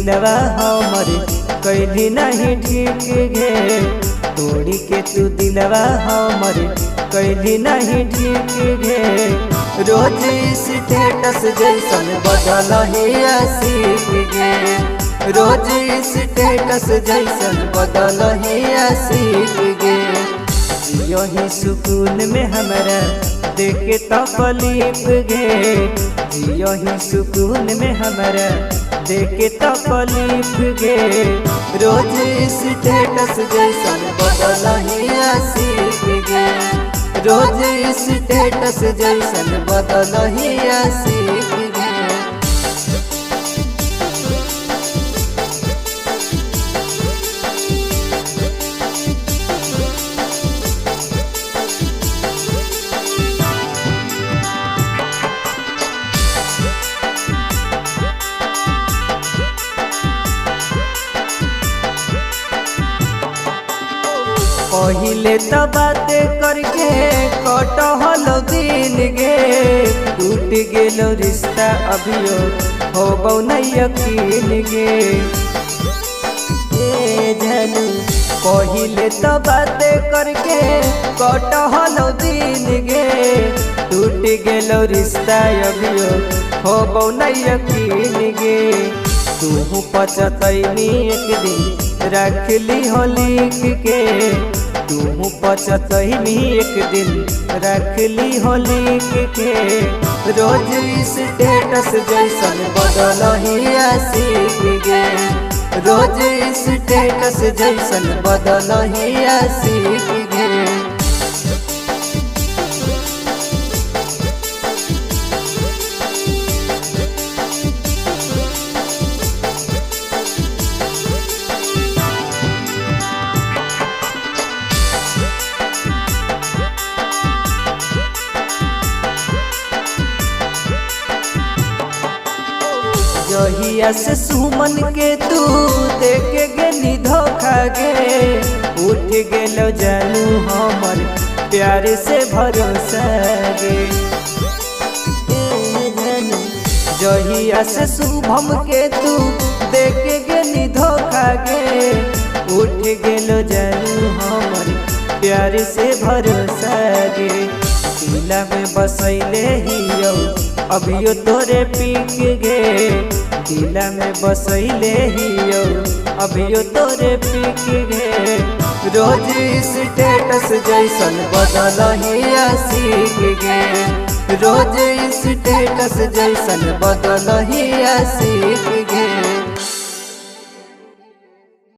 दिलवा हमर कैली नहीं ठीक गे। तोड़ी के तू दिलवा हमर कैली नहीं ठीक गे। रोज स्टेटस जैसन बदल ही आशिक गे। रोज स्टेटस जैसन बदल ही आशिक गे। यही सुकून में हमरा देखे तकलीफ गे। यही सुकून में हमरा देखे तकलीफ गे। रोज स्टेटस जैसन बदल ही आशिक गे। रोज स्टेटस जैसन बदल ही आशिक गे। पहिले तो बातें करके कटहल दिन गे। टूट गेलो रिश्ता अभियो होबो नहीं यकीन गे। जानू पहिले तो बातें करके कटहल दिन गे। टूट गेलो रिश्ता अभियो होबो नहीं यकीन गे। तू पचतैनी एक दिन रख ली हो लिख के। तू पचतैनी एक दिन रख ली हो लिख के। रोज स्टेटस जैसन बदल ही आशिक गे। रोज स्टेटस जैसन बदल ही आशिक गे। जहिया से सुमन के तू देखे गेली धोखा गे। उठ गेलो जानू हमर प्यार से भरोसा गे। जानू जहिया से शुभम के तू देखे गेली धोखा गे। उठ गेलो जानू हमर प्यार से भरोसा गे। दिला में बसैले हियो अभियो तोरे पीक गे। दिला में बसैले हियो अभियो तोरे पीक गे। रोज स्टेटस जैसन बदल ही आशिक गे। रोज स्टेटस जैसन बदल ही आशिक गे।